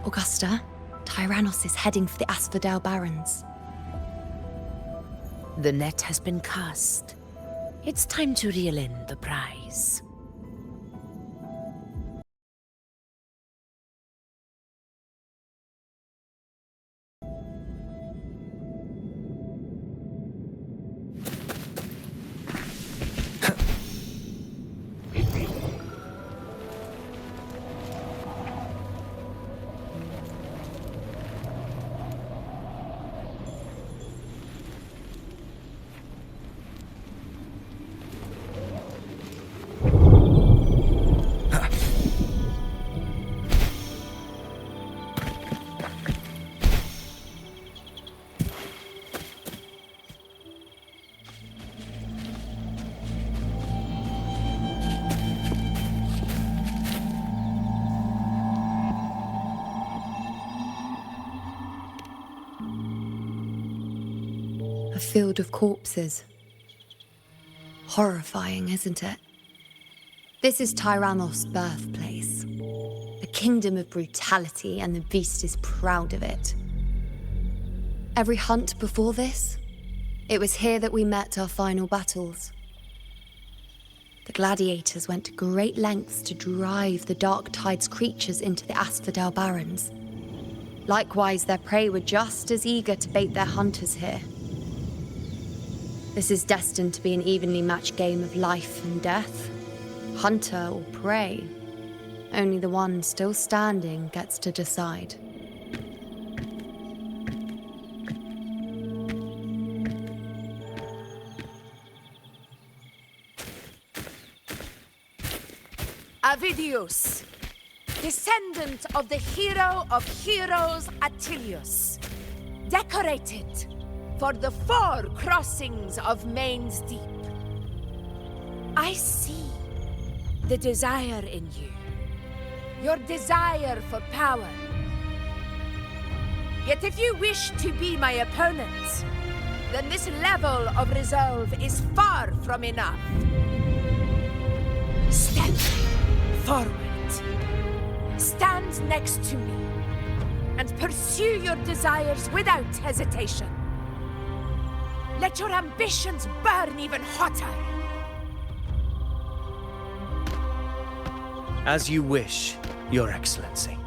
Augusta, Tyrannos is heading for the Asphodel Barrens. The net has been cast. It's time to reel in the prize. A field of corpses. Horrifying, isn't it? This is Tyrannos' birthplace. A kingdom of brutality, and the beast is proud of it. Every hunt before this, it was here that we met our final battles. The gladiators went to great lengths to drive the Dark Tide's creatures into the Asphodel Barrens. Likewise, their prey were just as eager to bait their hunters here. This is destined to be an evenly matched game of life and death. Hunter or prey. Only the one still standing gets to decide. Avidius, descendant of the hero of heroes Attilius, decorated for the 4 crossings of Main's Deep. I see the desire in you, your desire for power. Yet if you wish to be my opponent, then this level of resolve is far from enough. Step forward. Stand next to me and pursue your desires without hesitation. Let your ambitions burn even hotter. As you wish, Your Excellency.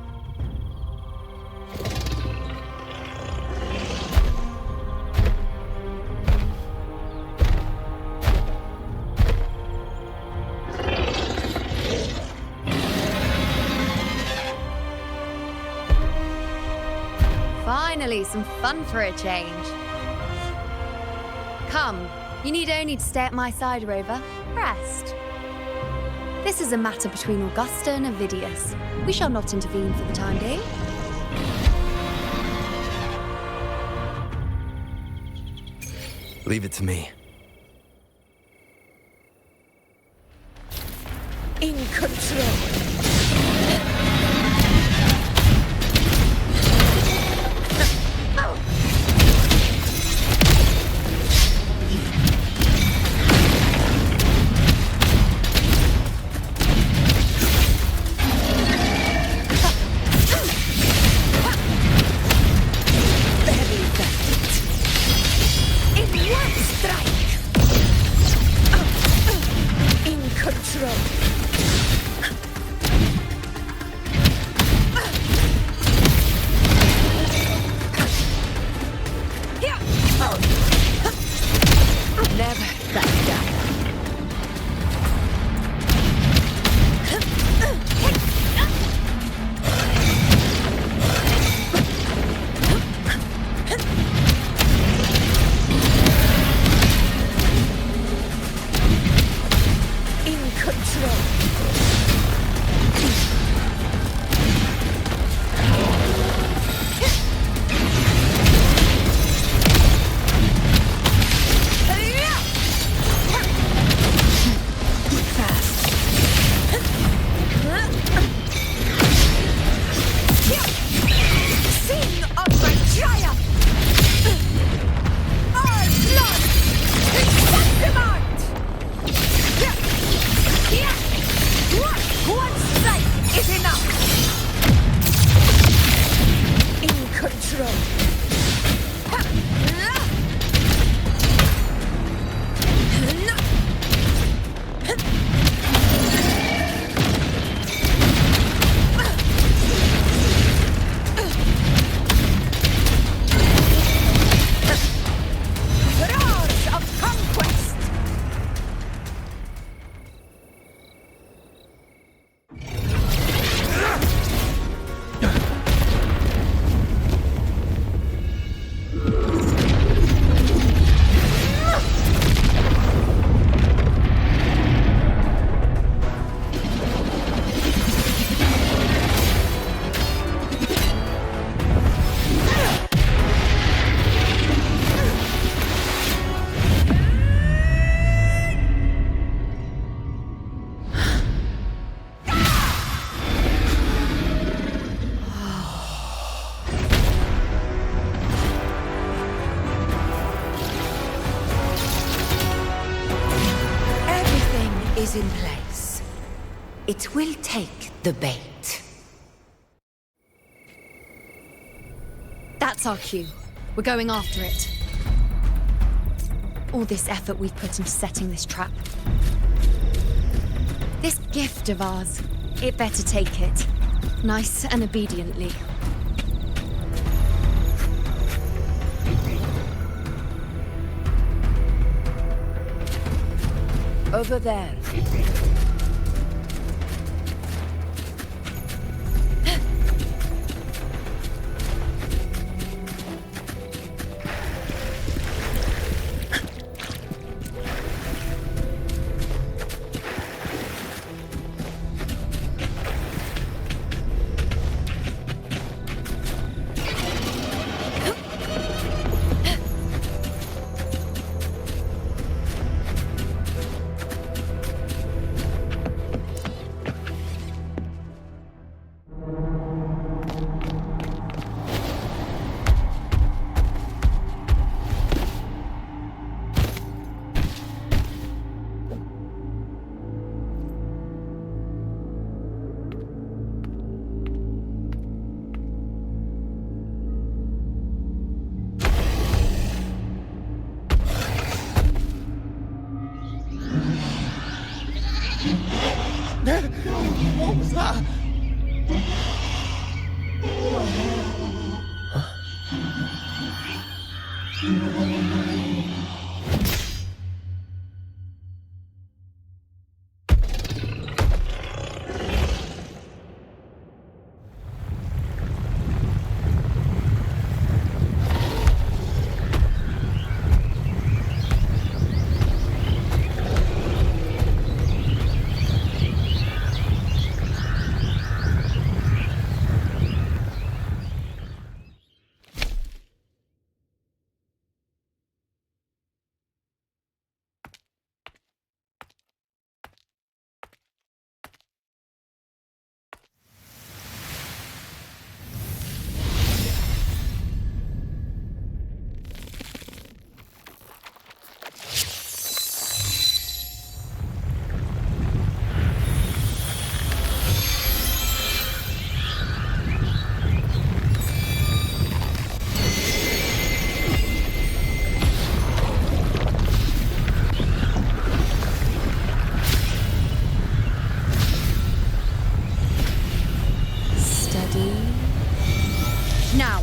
Finally, some fun for a change. Come, you need only to stay at my side, Rover. Rest. This is a matter between Augusta and Avidius. We shall not intervene for the time being. Leave it to me. In control. It will take the bait. That's our cue. We're going after it. All this effort we've put into setting this trap. This gift of ours, it better take it. Nice and obediently. Over there. What was that? Now!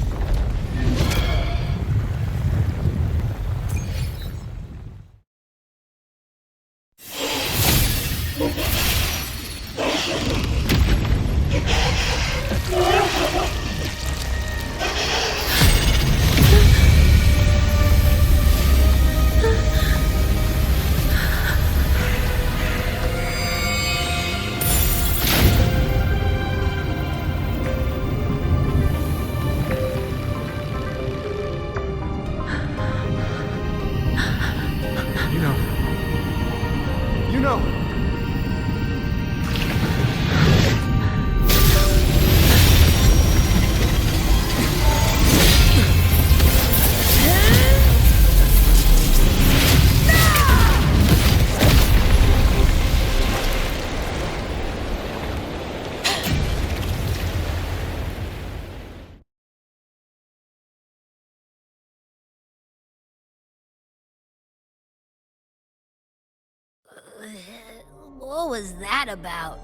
What was that about?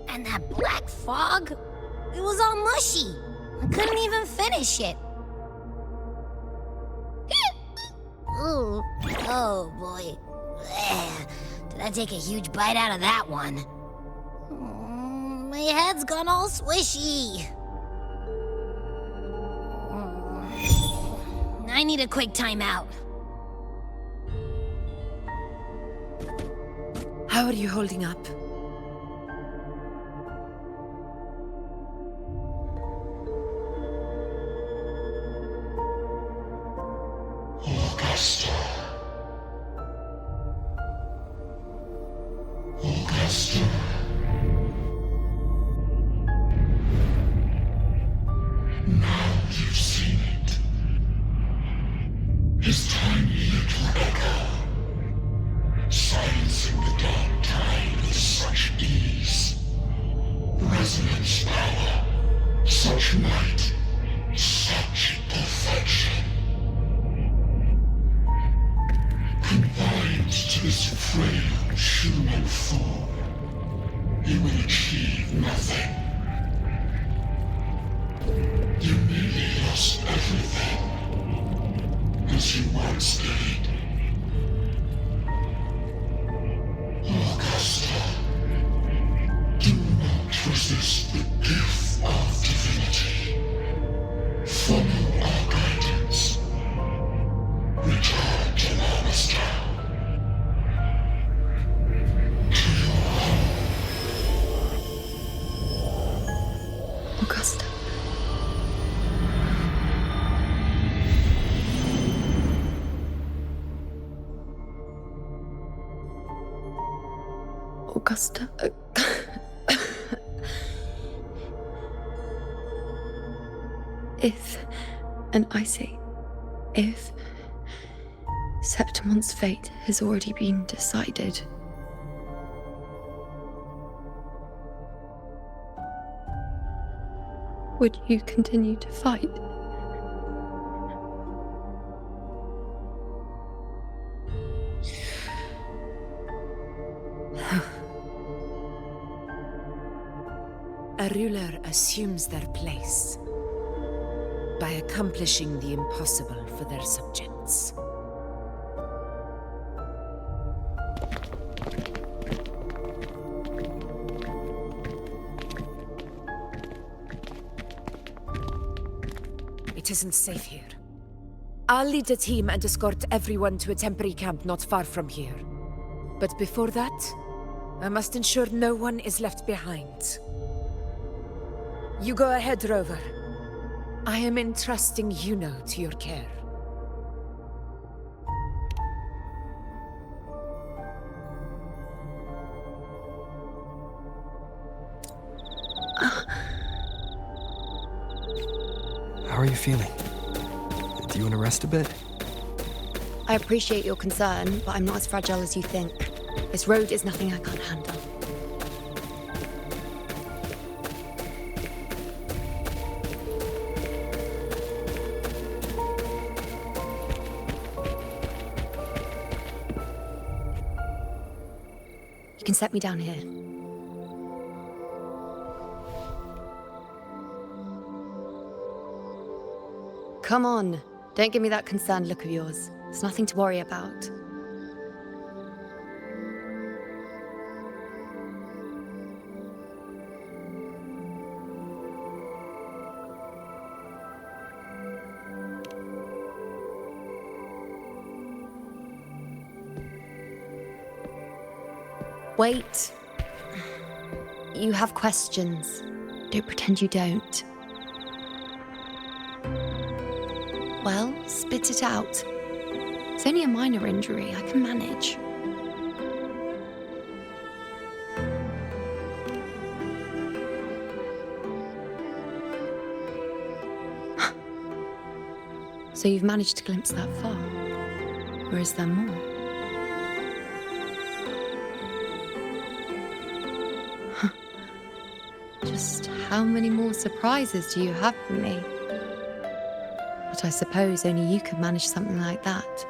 And that black fog? It was all mushy. I couldn't even finish it. Ooh, oh boy. Did I take a huge bite out of that one? My head's gone all swishy. I need a quick timeout. How are you holding up? Augusta. Augusta. Now you've seen it. His tiny little echo, silencing the dark tide with such ease. resonance power. Such might, such perfection. Confined to this frail human form, you will achieve nothing. You nearly lost everything, as you once did. Augusta, do not resist the gift of divinity. Follow our guidance. Return to Murmurstown. To your home. Augusta. Augusta. If, and I say, if Septimon's fate has already been decided, would you continue to fight? A ruler assumes their place by accomplishing the impossible for their subjects. It isn't safe here. I'll lead a team and escort everyone to a temporary camp not far from here. But before that, I must ensure no one is left behind. You go ahead, Rover. I am entrusting Yuno to your care. How are you feeling? Do you want to rest a bit? I appreciate your concern, but I'm not as fragile as you think. This road is nothing I can't handle. You can set me down here. Come on, don't give me that concerned look of yours. It's nothing to worry about. Wait. You have questions. Don't pretend you don't. Well, spit it out. It's only a minor injury. I can manage. So you've managed to glimpse that far? Or is there more? Just how many more surprises do you have for me? But I suppose only you could manage something like that.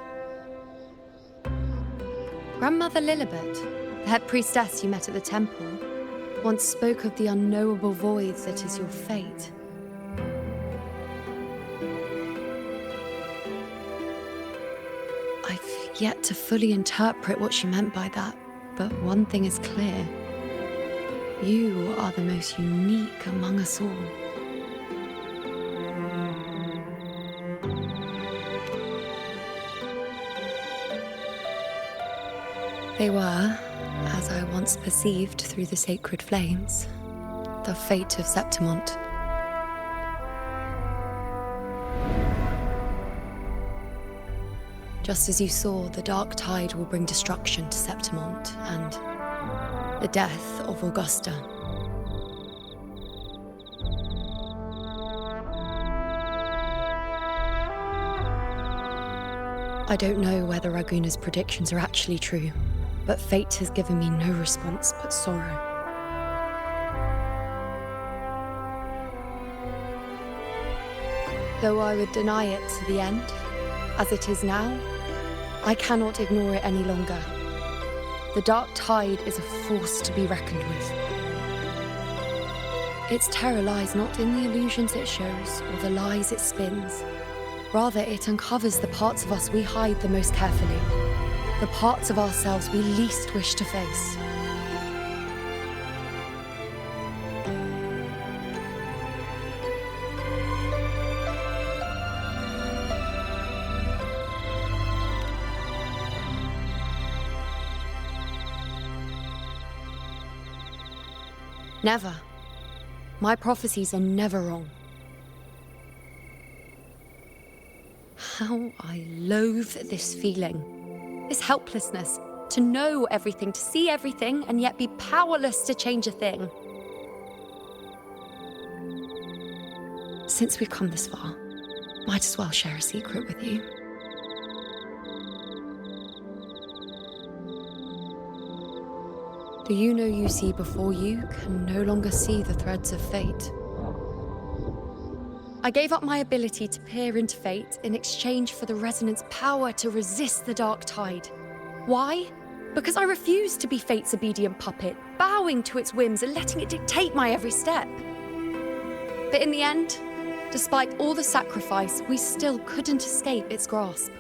Grandmother Lilibet, the head priestess you met at the temple, once spoke of the unknowable void that is your fate. I've yet to fully interpret what she meant by that, but one thing is clear. You are the most unique among us all. They were, as I once perceived through the sacred flames, the fate of Septimont. Just as you saw, the dark tide will bring destruction to Septimont and the death of Augusta. I don't know whether Raguna's predictions are actually true, but fate has given me no response but sorrow. Though I would deny it to the end, as it is now, I cannot ignore it any longer. The dark tide is a force to be reckoned with. Its terror lies not in the illusions it shows or the lies it spins. Rather, it uncovers the parts of us we hide the most carefully, the parts of ourselves we least wish to face. Never. My prophecies are never wrong. How I loathe this feeling. This helplessness. To know everything, to see everything, and yet be powerless to change a thing. Since we've come this far, might as well share a secret with you. The you see before you can no longer see the threads of fate. I gave up my ability to peer into fate in exchange for the resonance power to resist the dark tide. Why? Because I refused to be fate's obedient puppet, bowing to its whims and letting it dictate my every step. But in the end, despite all the sacrifice, we still couldn't escape its grasp.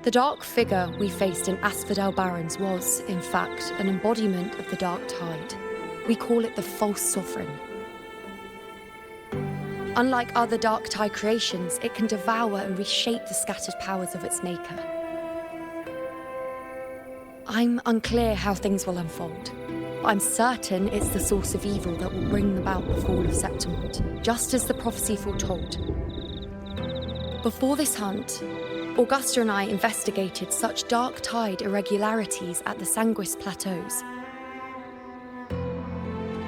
The dark figure we faced in Asphodel Barrens was, in fact, an embodiment of the dark tide. We call it the false sovereign. Unlike other dark tide creations, it can devour and reshape the scattered powers of its maker. I'm unclear how things will unfold, but I'm certain it's the source of evil that will bring about the fall of Septimont, just as the prophecy foretold. Before this hunt, Augusta and I investigated such dark tide irregularities at the Sanguis Plateaus.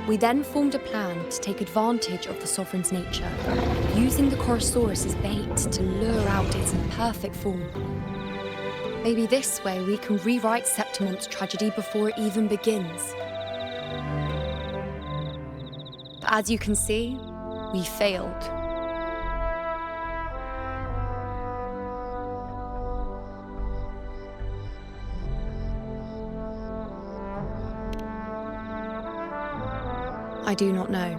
We then formed a plan to take advantage of the Sovereign's nature, using the Corrosaurus as bait to lure out its imperfect form. Maybe this way we can rewrite Septimont's tragedy before it even begins. But as you can see, we failed. I do not know.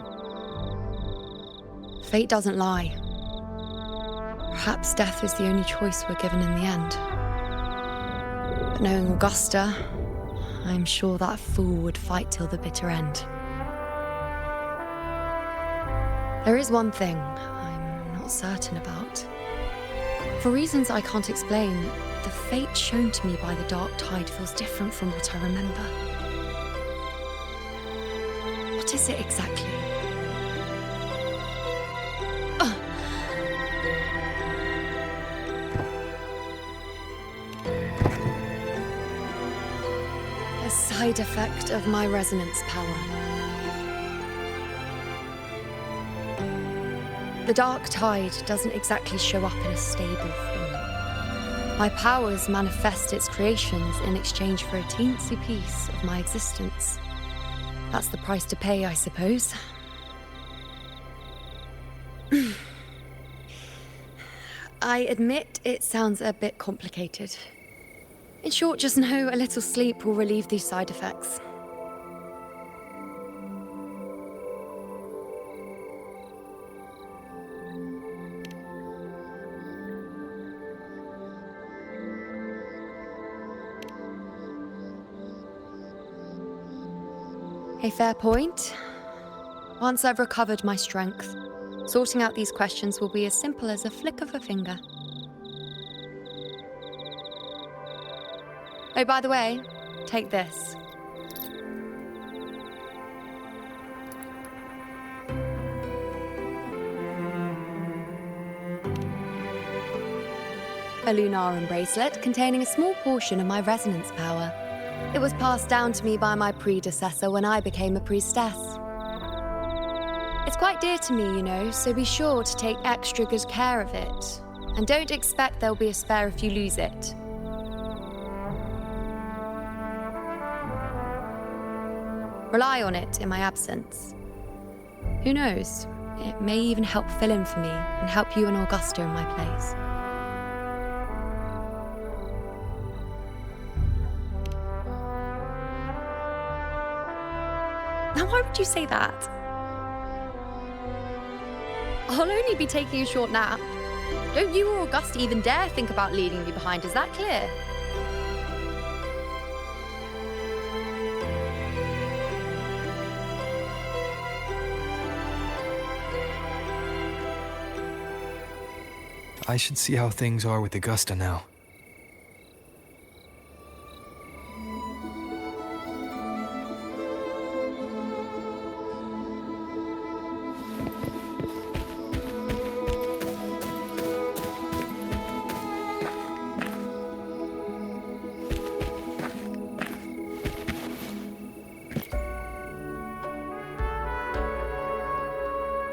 Fate doesn't lie. Perhaps death is the only choice we're given in the end. But knowing Augusta, I'm sure that fool would fight till the bitter end. There is one thing I'm not certain about. For reasons I can't explain, the fate shown to me by the dark tide feels different from what I remember. What is it exactly? A side effect of my resonance power. The dark tide doesn't exactly show up in a stable form. My powers manifest its creations in exchange for a teensy piece of my existence. That's the price to pay, I suppose. I admit it sounds a bit complicated. In short, just know a little sleep will relieve these side effects. A fair point. Once I've recovered my strength, sorting out these questions will be as simple as a flick of a finger. Oh, by the way, take this. A Lunarum bracelet containing a small portion of my resonance power. It was passed down to me by my predecessor when I became a priestess. It's quite dear to me, you know, so be sure to take extra good care of it. And don't expect there'll be a spare if you lose it. Rely on it in my absence. Who knows? It may even help fill in for me and help you and Augusta in my place. Now, why would you say that? I'll only be taking a short nap. Don't you or Augusta even dare think about leaving me behind, is that clear? I should see how things are with Augusta now.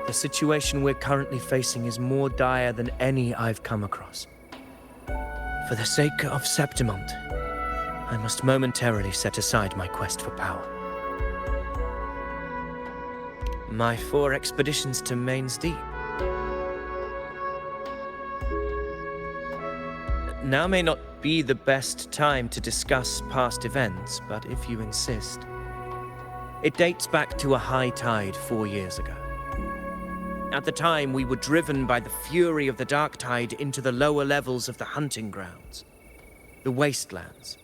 The situation we're currently facing is more dire than any I've come across. For the sake of Septimont, I must momentarily set aside my quest for power. My 4 expeditions to Main's Deep. Now may not be the best time to discuss past events, but if you insist. It dates back to a high tide 4 years ago. At the time, we were driven by the fury of the dark tide into the lower levels of the hunting grounds, the wastelands.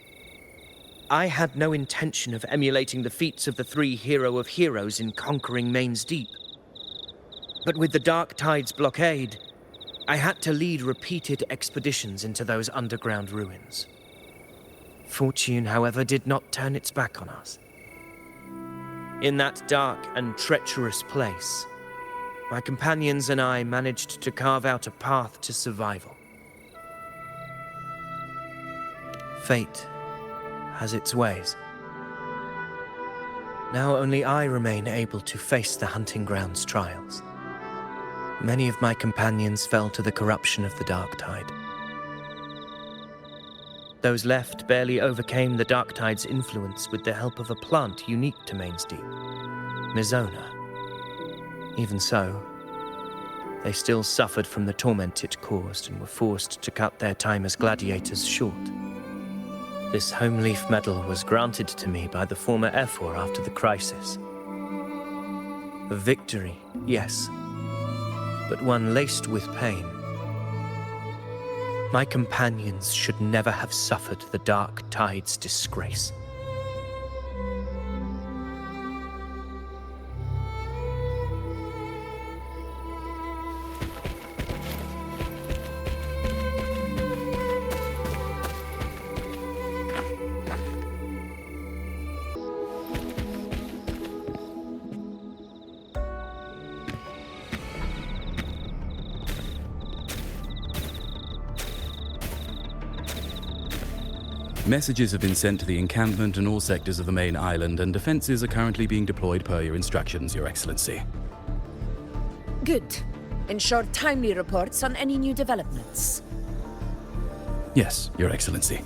I had no intention of emulating the feats of the 3 hero of heroes in conquering Main's Deep. But with the dark tide's blockade, I had to lead repeated expeditions into those underground ruins. Fortune, however, did not turn its back on us. In that dark and treacherous place, my companions and I managed to carve out a path to survival. Fate has its ways. Now only I remain able to face the hunting grounds trials. Many of my companions fell to the corruption of the dark tide. Those left barely overcame the dark tide's influence with the help of a plant unique to Main's Deep, Mizona. Even so, they still suffered from the torment it caused and were forced to cut their time as gladiators short. This home leaf medal was granted to me by the former Ephor after the crisis. A victory, yes, but one laced with pain. My companions should never have suffered the dark tide's disgrace. Messages have been sent to the encampment and all sectors of the main island, and defenses are currently being deployed per your instructions, Your Excellency. Good. Ensure timely reports on any new developments. Yes, Your Excellency.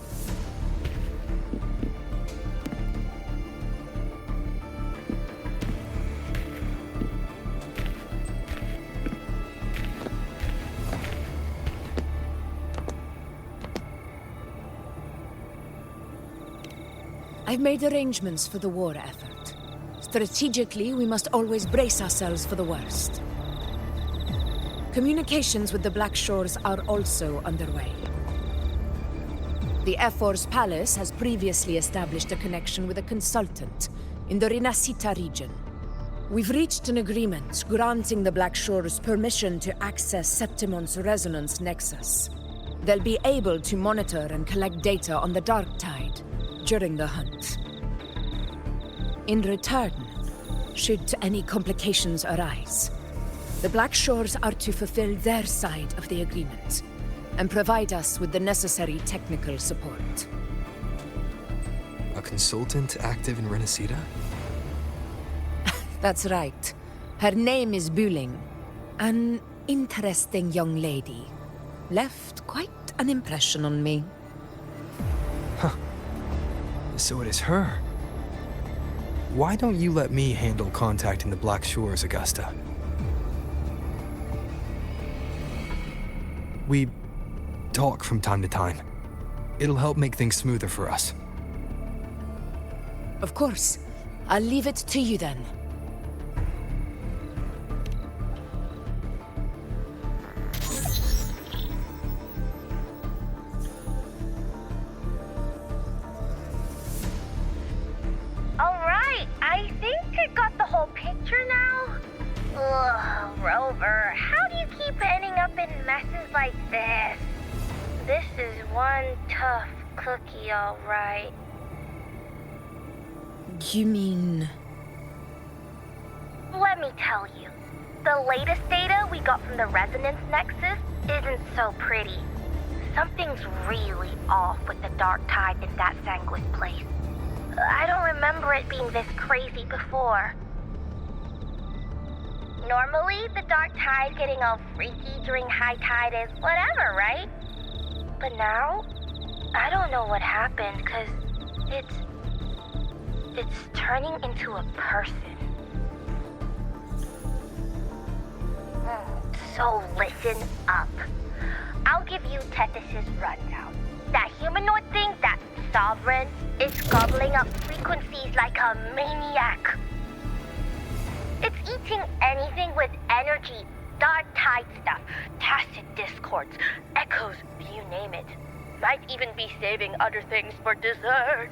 I've made arrangements for the war effort. Strategically, we must always brace ourselves for the worst. Communications with the Black Shores are also underway. The Ephor's palace has previously established a connection with a consultant in the Rinascita region. We've reached an agreement granting the Black Shores permission to access Septimont's resonance nexus. They'll be able to monitor and collect data on the Dark Tide during the hunt. In return, should any complications arise, the Black Shores are to fulfill their side of the agreement and provide us with the necessary technical support. A consultant active in Rinascita? That's right. Her name is Buling. An interesting young lady. Left quite an impression on me. So it is her. Why don't you let me handle contacting the Black Shores, Augusta? We talk from time to time. It'll help make things smoother for us. Of course. I'll leave it to you then. Alright, I think I got the whole picture now. Ugh, Rover, how do you keep ending up in messes like this? This is one tough cookie, alright. You mean... Let me tell you, the latest data we got from the Resonance Nexus isn't so pretty. Something's really off with the dark tide in that Sanguis place. I don't remember it being this crazy before. Normally, the dark tide getting all freaky during high tide is whatever, right? But now, I don't know what happened, cause it's turning into a person. So listen up. I'll give you Tethys' rundown. That humanoid thing, that Sovereign, is gobbling up frequencies like a maniac. It's eating anything with energy, dark tide stuff, tacit discords, echoes, you name it. Might even be saving other things for dessert.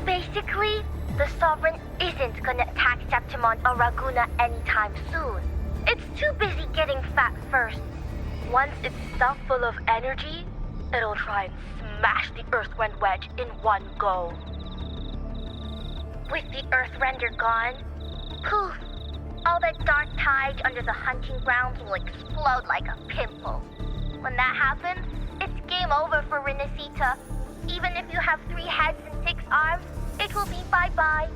Basically, the Sovereign isn't gonna attack Septimon or Raguna anytime soon. It's too busy getting fat first. Once it's stuffed full of energy, it'll try and smash the Earthwind Wedge in one go. With the Earthrender gone, poof, all that dark tide under the hunting grounds will explode like a pimple. When that happens, it's game over for Renacita. Even if you have 3 heads and 6 arms, it will be bye-bye.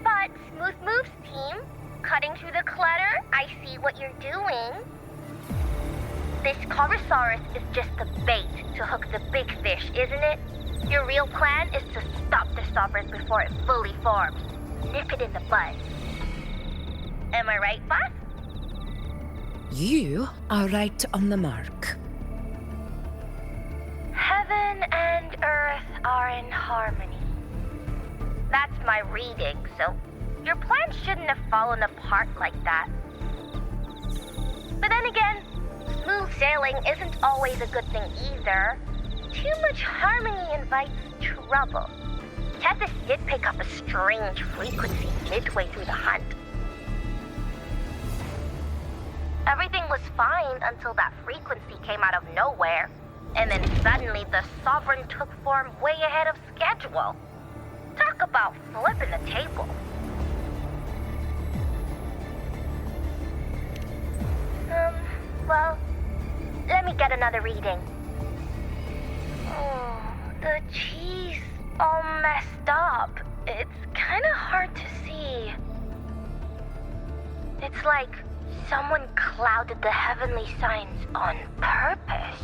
But Smooth Moves team, cutting through the clutter, I see what you're doing. This Corrosaurus is just the bait to hook the big fish, isn't it? Your real plan is to stop the Sovereign before it fully forms. Nip it in the bud. Am I right, boss? You are right on the mark. Heaven and Earth are in harmony. That's my reading, so your plan shouldn't have fallen apart like that. But then again, smooth sailing isn't always a good thing either. Too much harmony invites trouble. Tethys did pick up a strange frequency midway through the hunt. Everything was fine until that frequency came out of nowhere. And then suddenly the Sovereign took form way ahead of schedule. Talk about flipping the table. Well, let me get another reading. Oh, the cheese all messed up. It's kind of hard to see. It's like someone clouded the heavenly signs on purpose.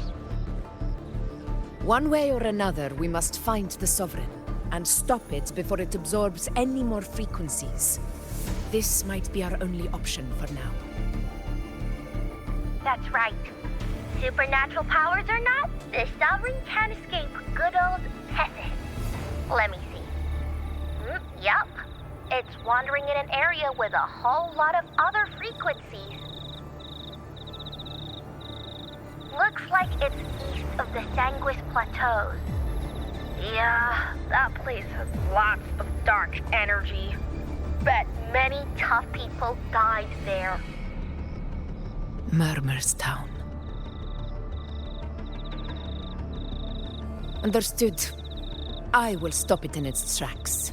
One way or another, we must find the Sovereign and stop it before it absorbs any more frequencies. This might be our only option for now. That's right. Supernatural powers or not, the Sovereign can't escape good old Tethys. Let me see. Yup. It's wandering in an area with a whole lot of other frequencies. Looks like it's east of the Sanguis Plateaus. Yeah, that place has lots of dark energy. Bet many tough people died there. Murmurstown. Understood. I will stop it in its tracks.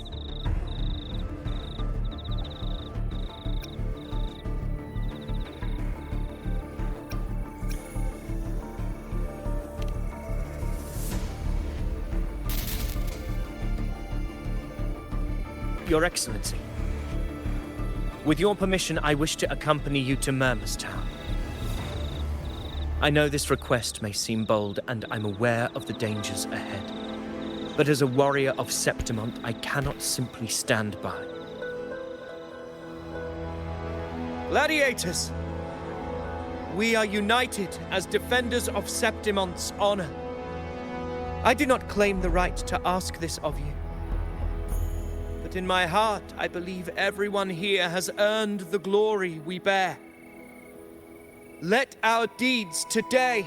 Your Excellency. With your permission, I wish to accompany you to Murmurstown. I know this request may seem bold, and I'm aware of the dangers ahead. But as a warrior of Septimont, I cannot simply stand by. Gladiators! We are united as defenders of Septimont's honor. I do not claim the right to ask this of you. But in my heart, I believe everyone here has earned the glory we bear. Let our deeds today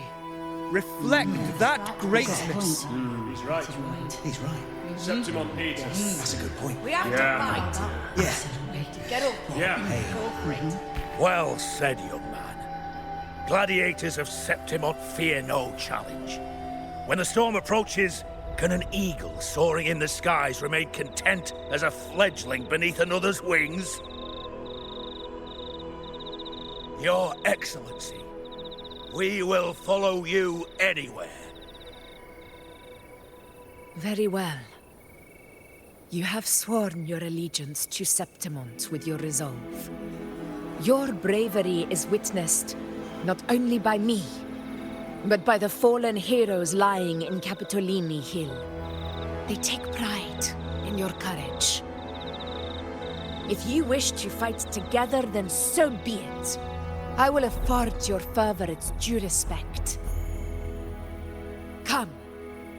reflect that greatness. He's right. He's right. Septimont needs us. That's a good point. We have to fight. Yeah. Get up. Yeah. Go for it. Well said, young man. Gladiators of Septimont fear no challenge. When the storm approaches, can an eagle soaring in the skies remain content as a fledgling beneath another's wings? Your Excellency, we will follow you anywhere. Very well. You have sworn your allegiance to Septimont with your resolve. Your bravery is witnessed not only by me, but by the fallen heroes lying in Capitolini Hill. They take pride in your courage. If you wish to fight together, then so be it. I will afford your fervor its due respect. Come,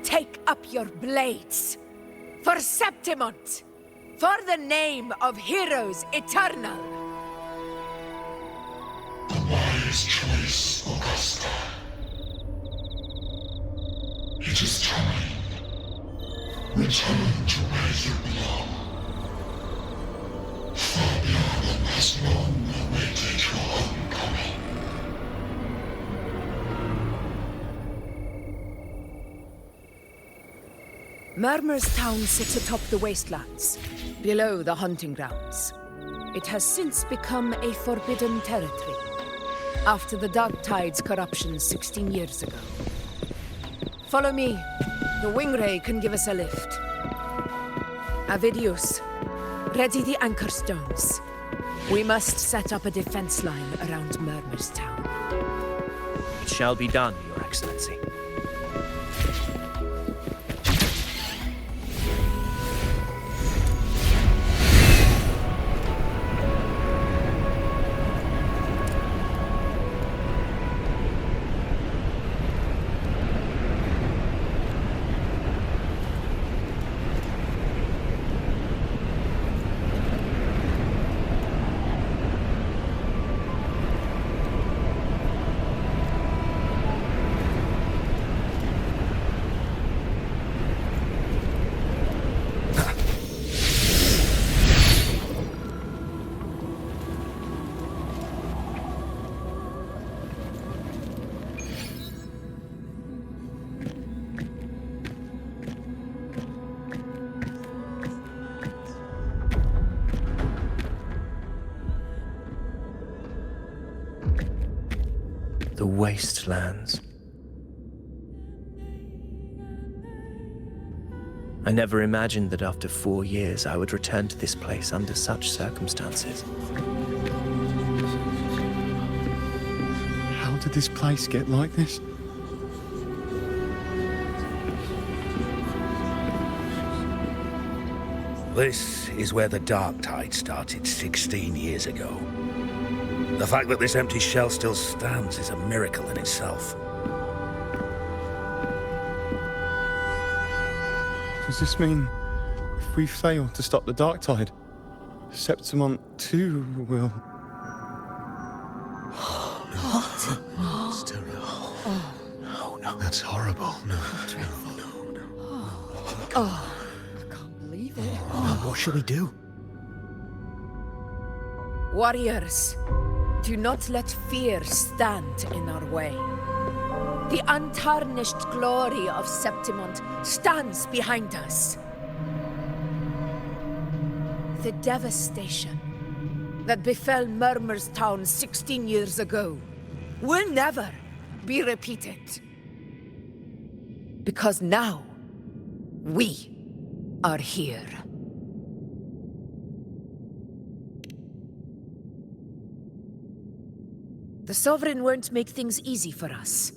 take up your blades. For Septimont! For the name of heroes eternal! The wise choice, Augusta. It is time. Return to where you belong. Fabian has long awaited your homecoming. Murmurstown sits atop the wastelands, below the hunting grounds. It has since become a forbidden territory, after the Dark Tide's corruption 16 years ago. Follow me. The Wingray can give us a lift. Avidius, ready the anchor stones. We must set up a defense line around Murmurstown. It shall be done, Your Excellency. The wastelands. I never imagined that after 4 years I would return to this place under such circumstances. How did this place get like this? This is where the Dark Tide started 16 years ago. The fact that this empty shell still stands is a miracle in itself. Does this mean if we fail to stop the Dark Tide, Septimont too will... It's terrible. No, no. That's horrible. No. Oh, I can't believe it. What should we do? Warriors, do not let fear stand in our way. The untarnished glory of Septimont stands behind us. The devastation that befell Murmurstown 16 years ago will never be repeated. Because now, we are here. The Sovereign won't make things easy for us.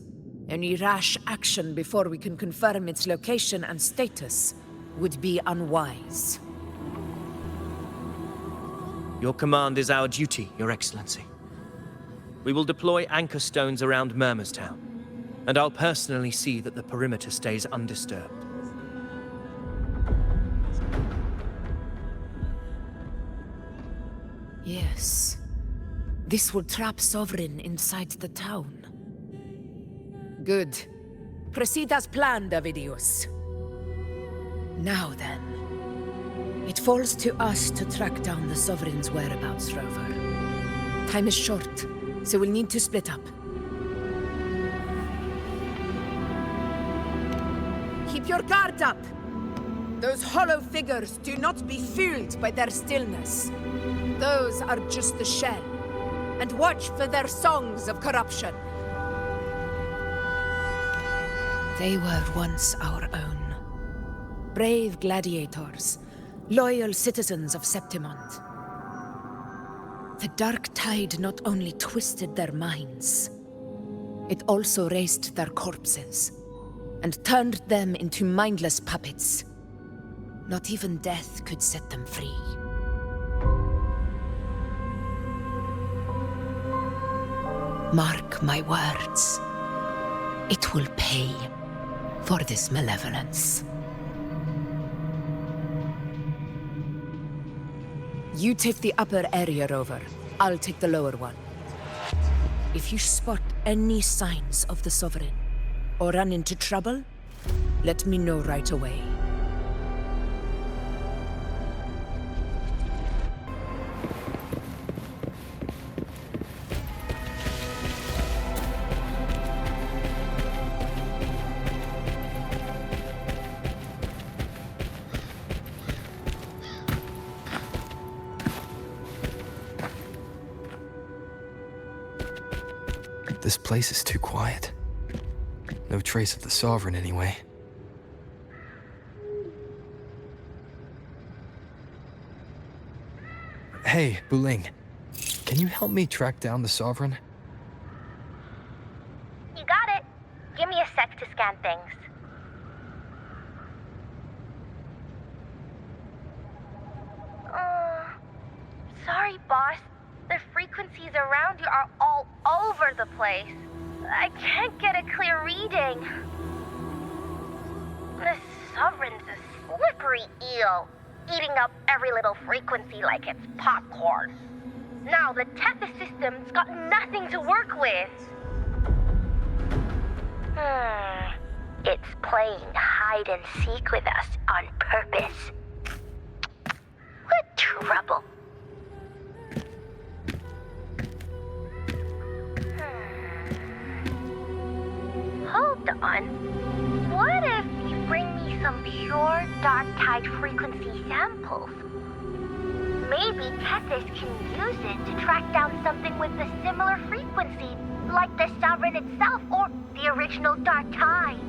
Any rash action before we can confirm its location and status would be unwise. Your command is our duty, Your Excellency. We will deploy anchor stones around Murmurstown, and I'll personally see that the perimeter stays undisturbed. Yes. This will trap Sovereign inside the town. Good. Proceed as planned, Avidius. Now then. It falls to us to track down the Sovereign's whereabouts, Rover. Time is short, so we'll need to split up. Keep your guard up! Those hollow figures do not be fooled by their stillness. Those are just the shell. And watch for their songs of corruption. They were once our own. Brave gladiators, loyal citizens of Septimont. The dark tide not only twisted their minds, it also raised their corpses and turned them into mindless puppets. Not even death could set them free. Mark my words. It will pay for this malevolence. You take the upper area, Rover. I'll take the lower one. If you spot any signs of the Sovereign, or run into trouble, let me know right away. This place is too quiet. No trace of the Sovereign, anyway. Hey, Buling. Can you help me track down the Sovereign? You got it. Give me a sec to scan things. Sorry, boss. The frequencies around you are all over the place. I can't get a clear reading. The Sovereign's a slippery eel, eating up every little frequency like it's popcorn. Now the Tethys system's got nothing to work with. It's playing hide and seek with us on purpose. What trouble. Hold on. What if you bring me some pure dark tide frequency samples? Maybe Tethys can use it to track down something with a similar frequency, like the Sovereign itself or the original dark tide.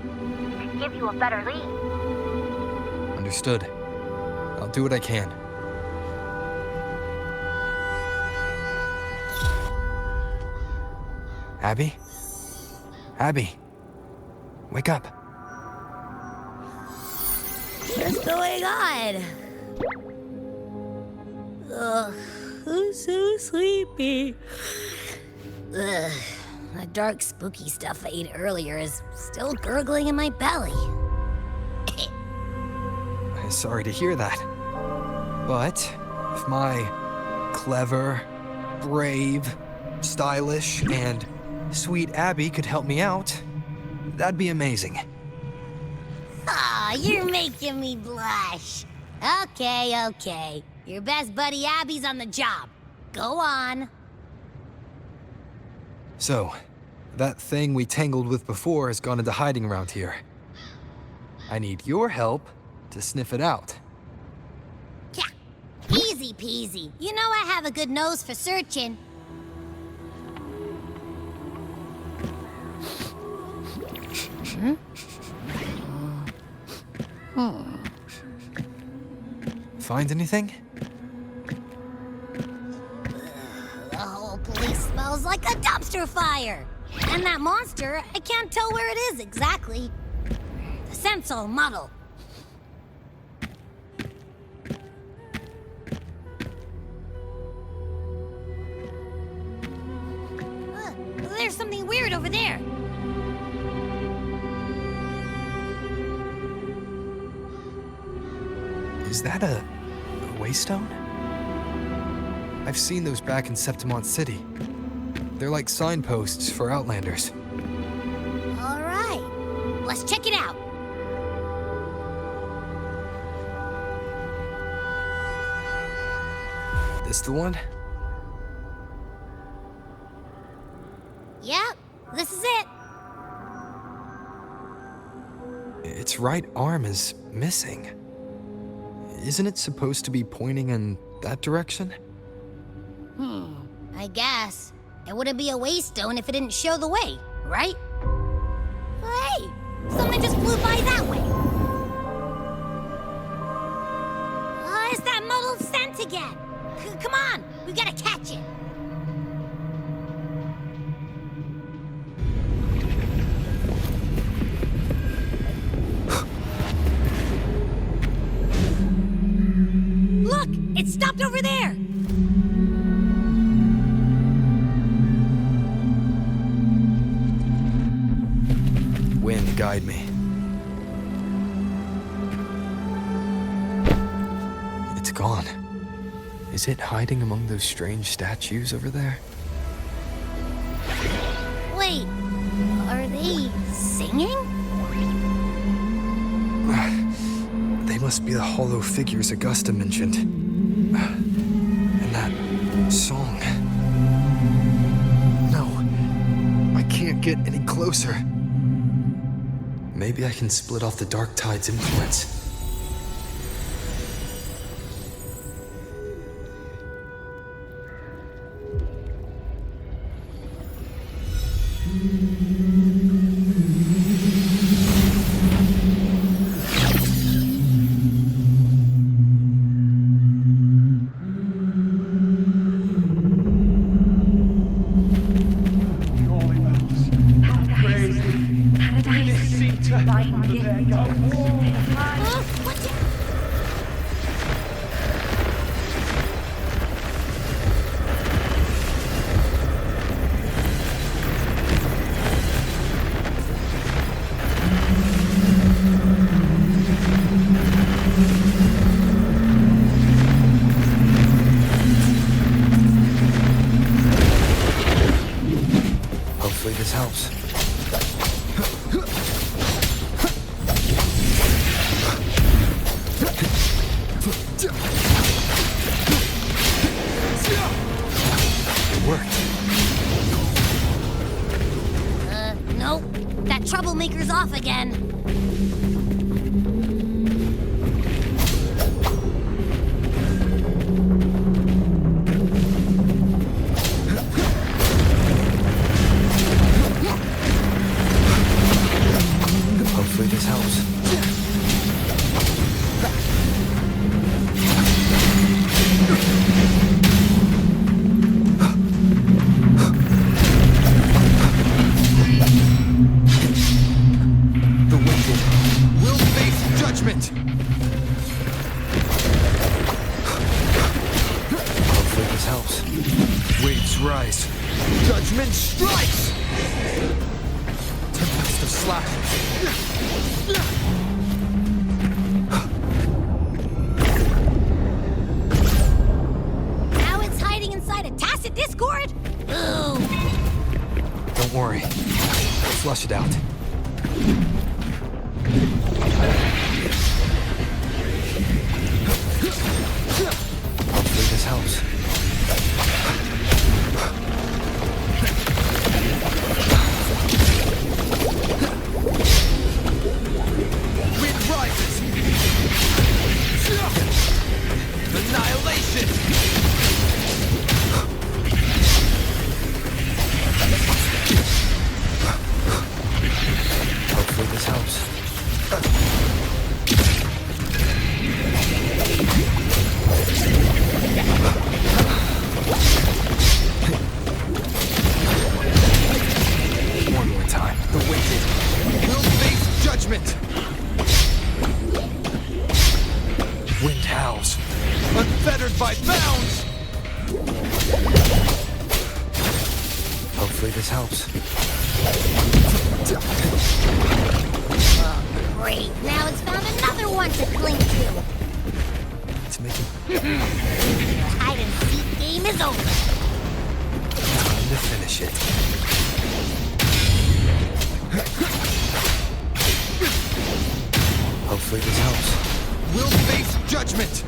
Could give you a better lead. Understood. I'll do what I can. Abby? Abby? Wake up. What's going on? Ugh, I'm so sleepy. Ugh, that dark, spooky stuff I ate earlier is still gurgling in my belly. Sorry to hear that. But if my clever, brave, stylish, and sweet Abby could help me out, that'd be amazing. Aw, you're making me blush. Okay. Your best buddy Abby's on the job. Go on. So, that thing we tangled with before has gone into hiding around here. I need your help to sniff it out. Yeah, easy peasy. You know I have a good nose for searching. Find anything? The whole place smells smells like a dumpster fire. And that monster, I can't tell where it is exactly. The scent's all muddled. There's something weird over there. Is that a Waystone? I've seen those back in Septimont City. They're like signposts for Outlanders. All right, let's check it out. This the one? Yep, this is it. Its right arm is missing. Isn't it supposed to be pointing in that direction? I guess. It wouldn't be a Waystone if it didn't show the way, right? Hey, something just flew by that way. It's that muddled scent again. Come on, we gotta catch it. Look, it stopped over there. Wind, guide me. It's gone. Is it hiding among those strange statues over there? Wait, are they singing? They must be the hollow figures Augusta mentioned. And that song. No, I can't get any closer. Maybe I can split off the Dark Tide's influence. Hopefully this helps. It worked. Nope. That troublemaker's off again. Hopefully this helps. The wicked will face judgment. Hopefully this helps. Waves rise. Judgment strikes! Tempest of slashes. Now it's hiding inside a tacit discord? Ooh. Don't worry. We'll flush it out. Hopefully this helps. Wind rises! Annihilation! unfettered by bounds! Hopefully this helps. Oh, great. Now it's found another one to cling to. It's making... Your hide-and-seek game is over. Time to finish it. Hopefully this helps. We'll face judgment!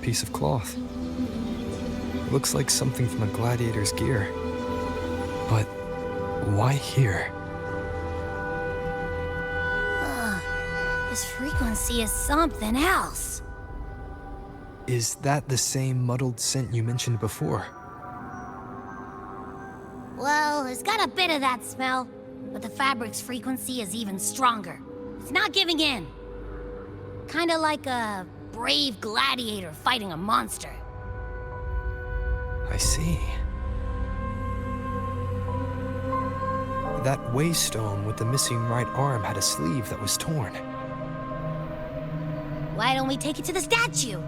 Piece of cloth. Looks like something from a gladiator's gear. But why here? This frequency is something else. Is that the same muddled scent you mentioned before? Well, it's got a bit of that smell, but the fabric's frequency is even stronger. It's not giving in. Kinda like a brave gladiator fighting a monster. I see. That Waystone with the missing right arm had a sleeve that was torn. Why don't we take it to the statue?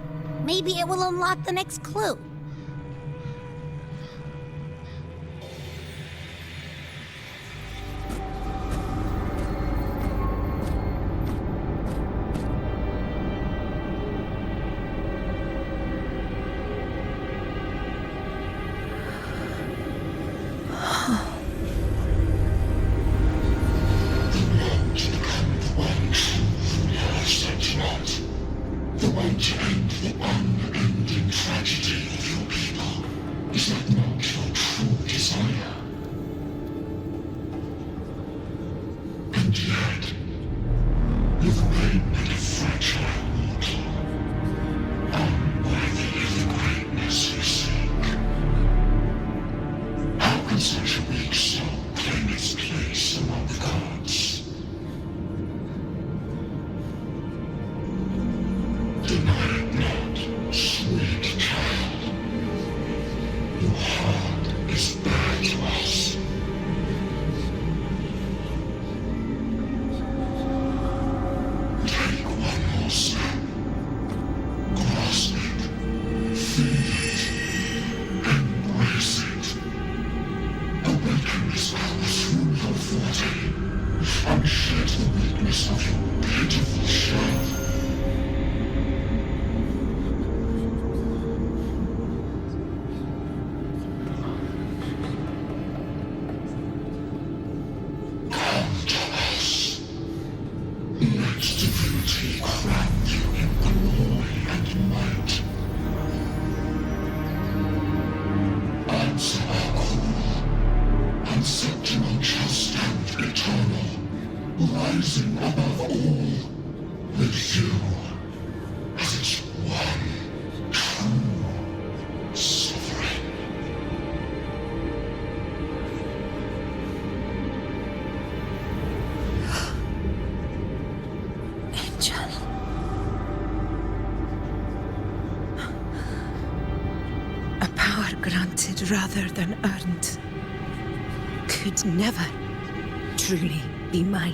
Maybe it will unlock the next clue. Rather than earned, could never truly be mine.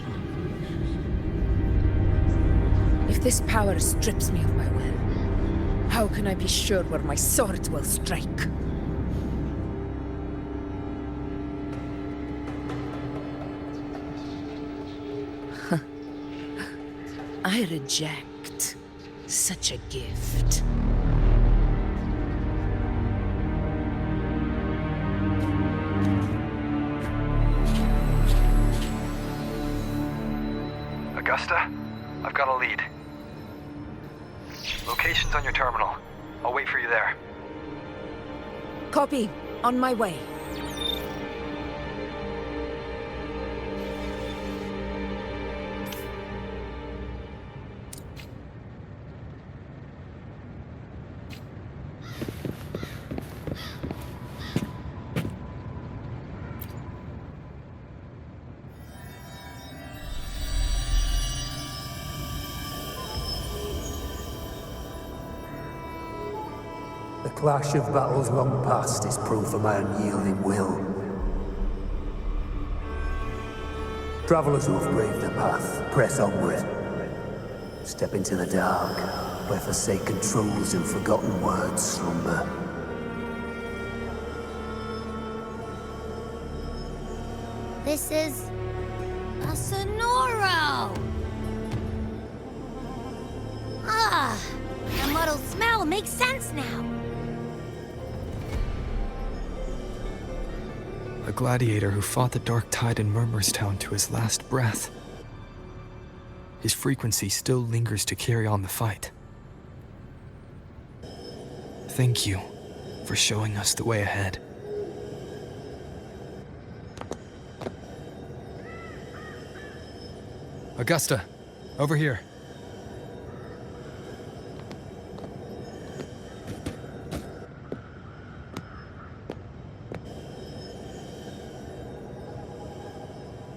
If this power strips me of my will, how can I be sure where my sword will strike? I reject such a gift. Augusta, I've got a lead. Location's on your terminal. I'll wait for you there. Copy. On my way. clash of battles long past is proof of my unyielding will. Travelers who have braved the path, press onward. Step into the dark, where forsaken truths and forgotten words slumber. This is a Sonoro! Ah, the muddled smell makes sense now. A gladiator who fought the dark tide in Murmurstown to his last breath. His frequency still lingers to carry on the fight. Thank you for showing us the way ahead. Augusta, over here.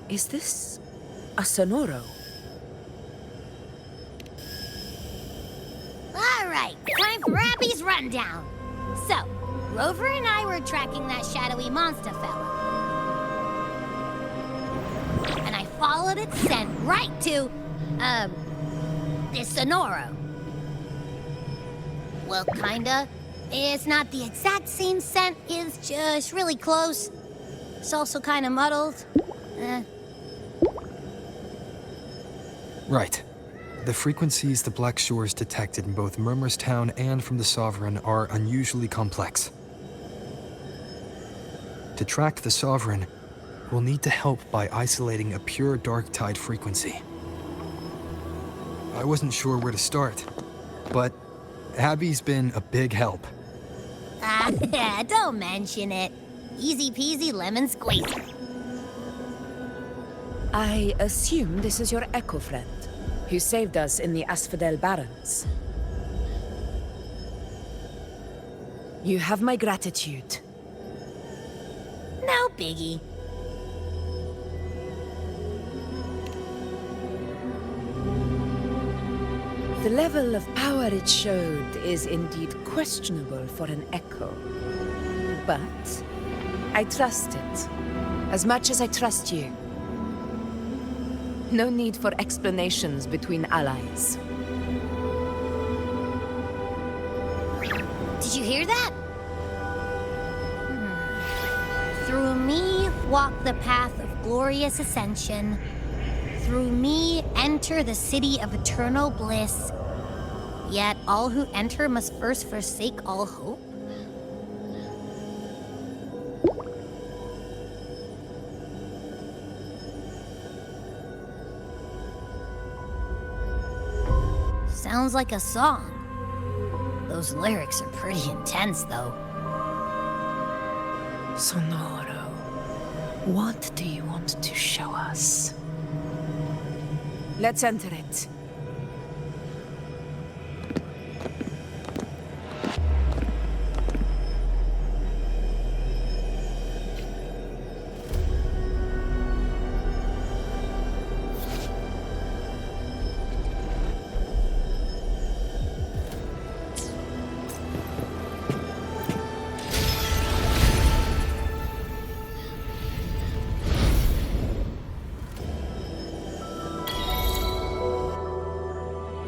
Is this a Sonoro? Alright, time for Abby's rundown. So, Rover and I were tracking that shadowy monster fella. And I followed its scent right to, this Sonoro. Well, kinda. It's not the exact same scent, it's just really close. It's also kinda muddled. Right. The frequencies the Black Shores detected in both Murmurstown and from the Sovereign are unusually complex. To track the Sovereign, we'll need to help by isolating a pure dark tide frequency. I wasn't sure where to start, but Abby's been a big help. Don't mention it. Easy peasy lemon squeezy. I assume this is your echo friend, who saved us in the Asphodel Barrens. You have my gratitude. No biggie. The level of power it showed is indeed questionable for an echo. But I trust it, as much as I trust you. No need for explanations between allies. Did you hear that? Through me walk the path of glorious ascension. Through me enter the city of eternal bliss. Yet all who enter must first forsake all hope. Sounds like a song. Those lyrics are pretty intense, though. Sonoro, what do you want to show us? Let's enter it.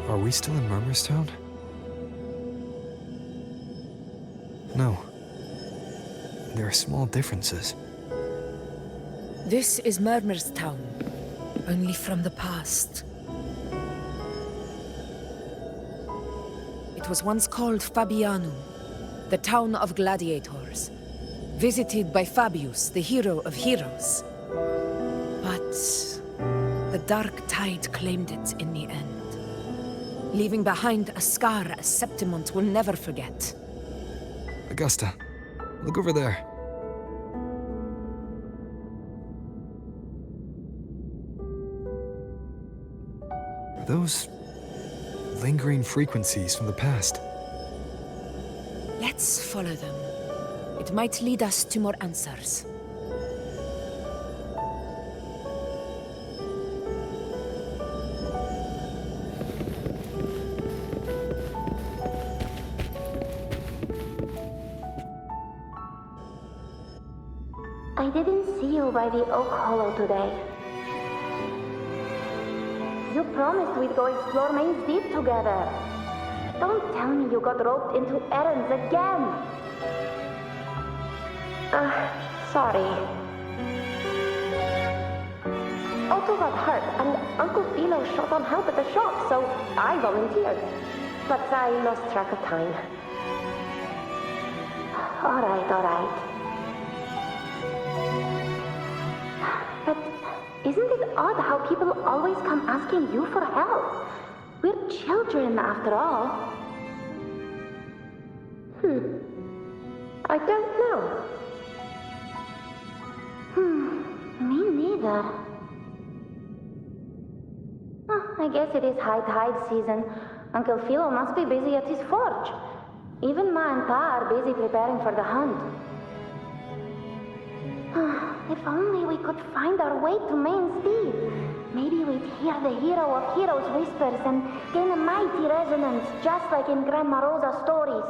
Are we still in Murmurstown? No. There are small differences. This is Murmurstown, only from the past. It was once called Fabianum, the town of gladiators, visited by Fabius, the hero of heroes. But the dark tide claimed it in the end, leaving behind a scar Septimont will never forget. Augusta, look over there. Are those lingering frequencies from the past? Let's follow them. It might lead us to more answers. I didn't see you by the Oak Hollow today. You promised we'd go explore Main's Deep together. Don't tell me you got roped into errands again. Sorry. Otto got hurt, and Uncle Philo shot on help at the shop, so I volunteered. But I lost track of time. All right. But isn't it odd how people always come asking you for help? We're children, after all. I don't know. Me neither. I guess it is high tide season. Uncle Philo must be busy at his forge. Even Ma and Pa are busy preparing for the hunt. If only we could find our way to Main's Deep. Maybe we'd hear the hero of heroes whispers and gain a mighty resonance, just like in Grandma Rosa's stories.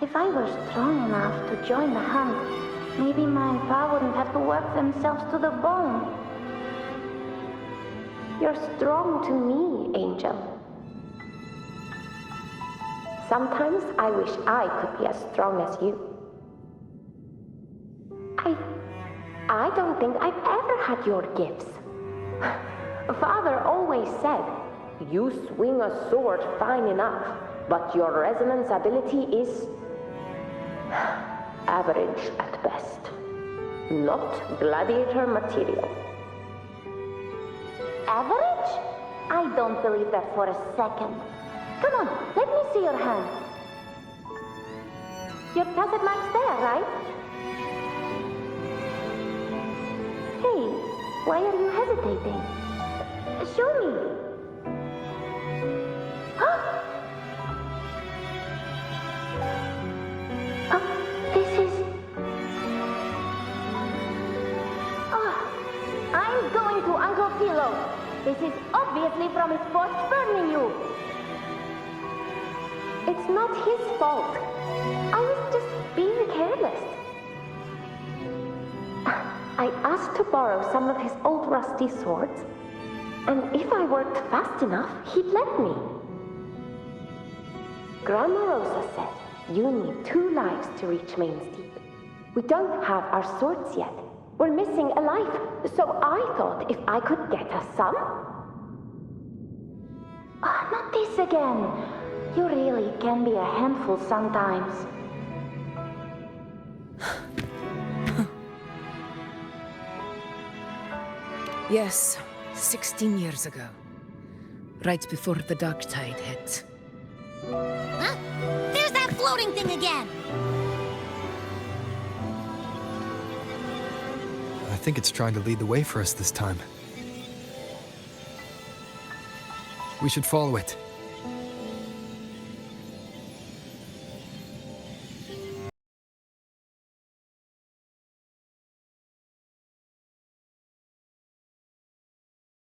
If I were strong enough to join the hunt, maybe Ma and Pa wouldn't have to work themselves to the bone. You're strong to me, Angel. Sometimes I wish I could be as strong as you. I don't think I've ever had your gifts. Father always said, you swing a sword fine enough, but your resonance ability is average at best. Not gladiator material. Average? I don't believe that for a second. Come on, let me see your hand. Your tacit mark's there, right? Hey, why are you hesitating? Show me. This is... I'm going to Uncle Philo. This is obviously from his forge burning you. It's not his fault. I was just being careless. I asked to borrow some of his old rusty swords, and if I worked fast enough, he'd let me. Grandma Rosa said you need 2 lives to reach Main's Deep. We don't have our swords yet. We're missing a life, so I thought if I could get us some... not this again. You really can be a handful sometimes. Yes, 16 years ago. Right before the dark tide hit. Huh? There's that floating thing again! I think it's trying to lead the way for us this time. We should follow it.